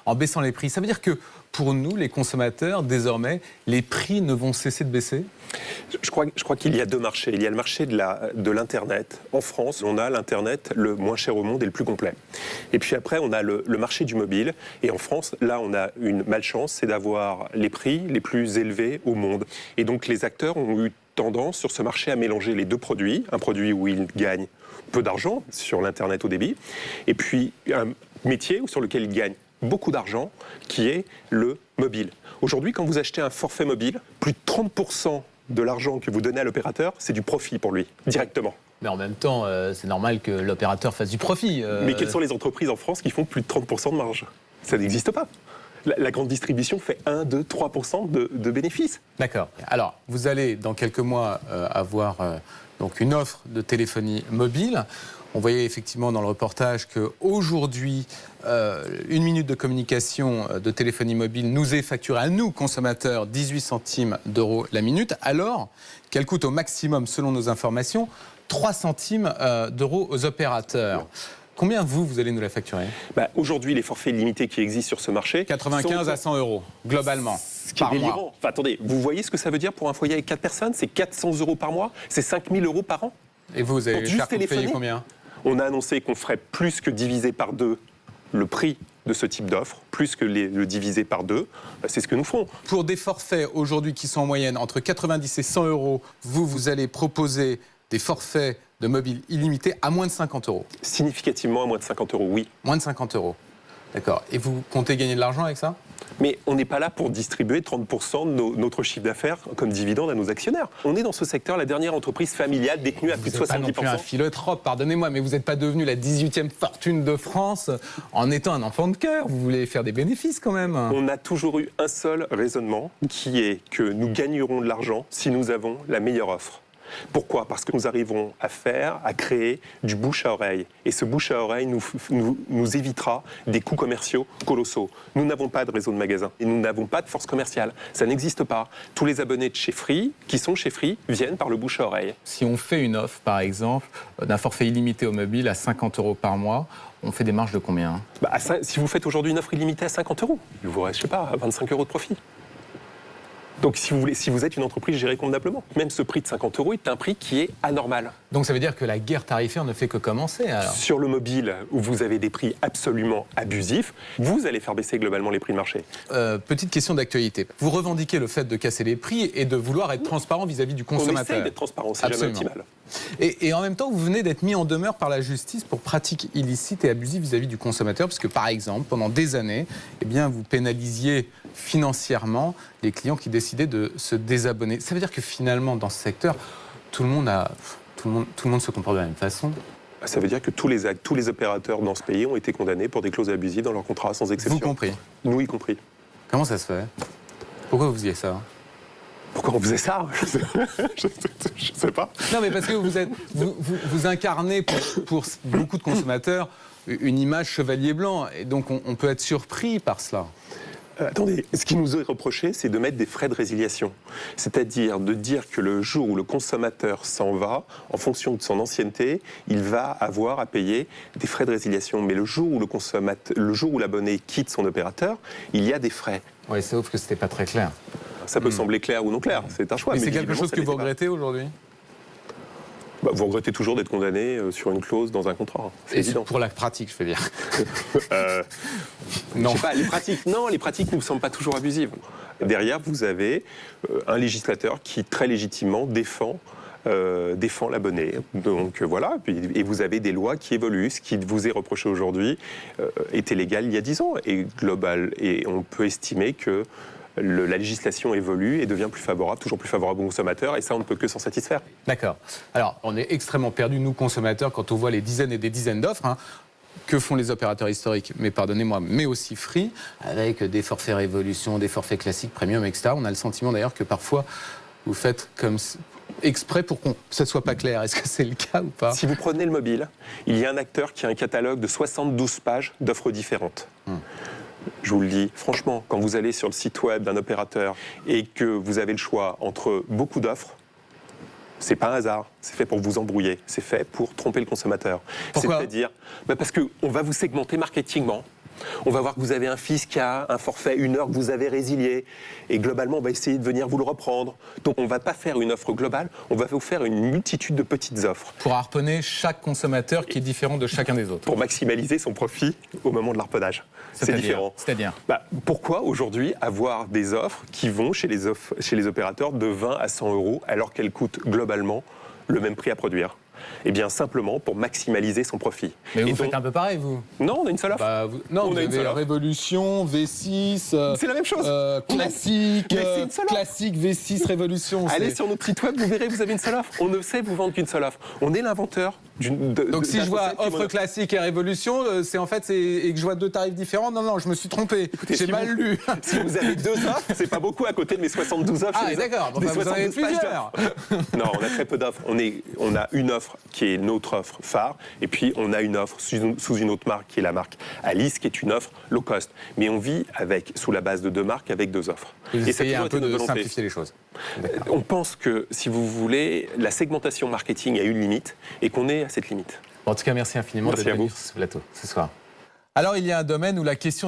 en baissant les prix. Ça veut dire que pour nous, les consommateurs, désormais, les prix ne vont cesser de baisser ? Je crois qu'il y a deux marchés. Il y a le marché de l'Internet. En France, on a l'Internet le moins cher au monde et le plus complet. Et puis après, on a le marché du mobile. Et en France, là, on a une malchance, c'est d'avoir les prix les plus élevés au monde. Et donc, les acteurs ont eu tendance sur ce marché à mélanger les deux produits. Un produit où ils gagnent peu d'argent sur l'Internet au débit. Et puis, un métier sur lequel ils gagnent beaucoup d'argent, qui est le mobile. Aujourd'hui, quand vous achetez un forfait mobile, plus de 30% de l'argent que vous donnez à l'opérateur, c'est du profit pour lui, directement. Mais en même temps, c'est normal que l'opérateur fasse du profit. Mais quelles sont les entreprises en France qui font plus de 30% de marge ? Ça n'existe pas. La grande distribution fait 1, 2, 3% de bénéfices. D'accord. Alors, vous allez, dans quelques mois, avoir donc une offre de téléphonie mobile. On voyait effectivement dans le reportage qu'aujourd'hui, une minute de communication de téléphonie mobile nous est facturée à nous, consommateurs, 18 centimes d'euros la minute, alors qu'elle coûte au maximum, selon nos informations, 3 centimes d'euros aux opérateurs. Combien vous allez nous la facturer ? Aujourd'hui, les forfaits illimités qui existent sur ce marché... 95 à 100 euros, globalement, par mois. Enfin, attendez, vous voyez ce que ça veut dire pour un foyer avec 4 personnes ? C'est 400 euros par mois, c'est 5 000 euros par an. Et vous allez faire payer combien ? On a annoncé qu'on ferait plus que diviser par 2 le prix de ce type d'offre, plus que le diviser par 2, c'est ce que nous ferons. Pour des forfaits aujourd'hui qui sont en moyenne entre 90 et 100 euros, vous allez proposer des forfaits de mobile illimité à moins de 50 euros. Significativement à moins de 50 euros, oui. Moins de 50 euros. D'accord. Et vous comptez gagner de l'argent avec ça ? Mais on n'est pas là pour distribuer 30% de notre chiffre d'affaires comme dividende à nos actionnaires. On est dans ce secteur la dernière entreprise familiale détenue à plus de 70%. Vous n'êtes pas non plus un philanthrope, pardonnez-moi, mais vous n'êtes pas devenu la 18e fortune de France en étant un enfant de cœur. Vous voulez faire des bénéfices quand même. On a toujours eu un seul raisonnement, qui est que nous gagnerons de l'argent si nous avons la meilleure offre. Pourquoi ? Parce que nous arriverons à créer du bouche à oreille. Et ce bouche à oreille nous évitera des coûts commerciaux colossaux. Nous n'avons pas de réseau de magasins et nous n'avons pas de force commerciale. Ça n'existe pas. Tous les abonnés de chez Free, qui sont chez Free, viennent par le bouche à oreille. Si on fait une offre, par exemple, d'un forfait illimité au mobile à 50 euros par mois, on fait des marges de combien ? Si vous faites aujourd'hui une offre illimitée à 50 euros, il vous reste, je sais pas, 25 euros de profit. Donc si vous êtes une entreprise gérée convenablement, même ce prix de 50 euros est un prix qui est anormal. Donc ça veut dire que la guerre tarifaire ne fait que commencer alors ? Sur le mobile, où vous avez des prix absolument abusifs, vous allez faire baisser globalement les prix de marché. Petite question d'actualité. Vous revendiquez le fait de casser les prix et de vouloir être transparent vis-à-vis du consommateur. On essaye d'être transparent, c'est jamais optimal. Et en même temps, vous venez d'être mis en demeure par la justice pour pratiques illicites et abusives vis-à-vis du consommateur, puisque par exemple, pendant des années, vous pénalisiez financièrement les clients qui décidaient de se désabonner. Ça veut dire que finalement, dans ce secteur, tout le monde se comporte de la même façon. Ça veut dire que tous les opérateurs dans ce pays ont été condamnés pour des clauses abusives dans leurs contrats, sans exception. Vous compris ? Nous y compris. Comment ça se fait ? Pourquoi vous faisiez ça ? Pourquoi on faisait ça ? Je sais pas. Non, mais parce que vous incarnez pour beaucoup de consommateurs une image chevalier blanc. Et donc, on peut être surpris par cela. Attendez, ce qui nous est reproché, c'est de mettre des frais de résiliation. C'est-à-dire de dire que le jour où le consommateur s'en va, en fonction de son ancienneté, il va avoir à payer des frais de résiliation. Mais le jour où l'abonné quitte son opérateur, il y a des frais. Oui, sauf que c'était pas très clair. Ça peut sembler clair ou non clair, c'est un choix. Mais c'est quelque chose que vous regrettez aujourd'hui ? Vous regrettez toujours d'être condamné sur une clause dans un contrat. C'est évident. Pour la pratique, je veux dire. Non. Je sais pas, les pratiques ne me semblent pas toujours abusives. Derrière, vous avez un législateur qui, très légitimement, défend l'abonné. Donc voilà, et vous avez des lois qui évoluent. Ce qui vous est reproché aujourd'hui était légal il y a 10 ans et global. Et on peut estimer que la législation évolue et devient plus favorable, toujours plus favorable aux consommateurs, et ça, on ne peut que s'en satisfaire. D'accord. Alors, on est extrêmement perdus, nous, consommateurs, quand on voit les dizaines et des dizaines d'offres. Que font les opérateurs historiques, mais pardonnez-moi, mais aussi Free, avec des forfaits Révolution, des forfaits classiques, Premium, etc. On a le sentiment d'ailleurs que parfois, vous faites comme exprès pour que ça ne soit pas clair. Est-ce que c'est le cas ou pas ? Si vous prenez le mobile, il y a un acteur qui a un catalogue de 72 pages d'offres différentes. Je vous le dis, franchement, quand vous allez sur le site web d'un opérateur et que vous avez le choix entre beaucoup d'offres, c'est pas un hasard, c'est fait pour vous embrouiller, c'est fait pour tromper le consommateur. Pourquoi ? C'est-à-dire, parce qu'on va vous segmenter marketingement On va voir que vous avez un fils qui a un forfait 1 heure que vous avez résilié. Et globalement, on va essayer de venir vous le reprendre. Donc on ne va pas faire une offre globale, on va vous faire une multitude de petites offres. Pour harponner chaque consommateur qui est différent de chacun des autres. Pour maximaliser son profit au moment de l'harponnage. C'est différent. C'est-à-dire pourquoi aujourd'hui avoir des offres qui vont chez les opérateurs de 20 à 100 euros alors qu'elles coûtent globalement le même prix à produire? Eh bien, simplement pour maximaliser son profit. Mais vous faites un peu pareil, vous? Non, on a une seule offre. Non, vous avez Révolution, V6... c'est la même chose. Classique, c'est une seule offre. classique, V6, Révolution. Allez sur notre site web, vous verrez, vous avez une seule offre. On ne sait vous vendre qu'une seule offre. On est l'inventeur Donc si je vois offre classique et Révolution, et que je vois 2 tarifs différents, non, je me suis trompé. J'ai mal lu. Si vous avez 2 offres, c'est pas beaucoup à côté de mes 72 offres. Ah, d'accord, vous en avez plusieurs. Non, on a très peu d'offres. On a une offre qui est notre offre phare, et puis on a une offre sous une autre marque qui est la marque Alice, qui est une offre low cost. Mais on vit sous la base de 2 marques avec 2 offres. Et essayez un peu de simplifier les choses. On pense que, si vous voulez, la segmentation marketing a une limite et qu'on est à cette limite. En tout cas, merci infiniment d'être venu sur ce plateau ce soir. Alors, il y a un domaine où la question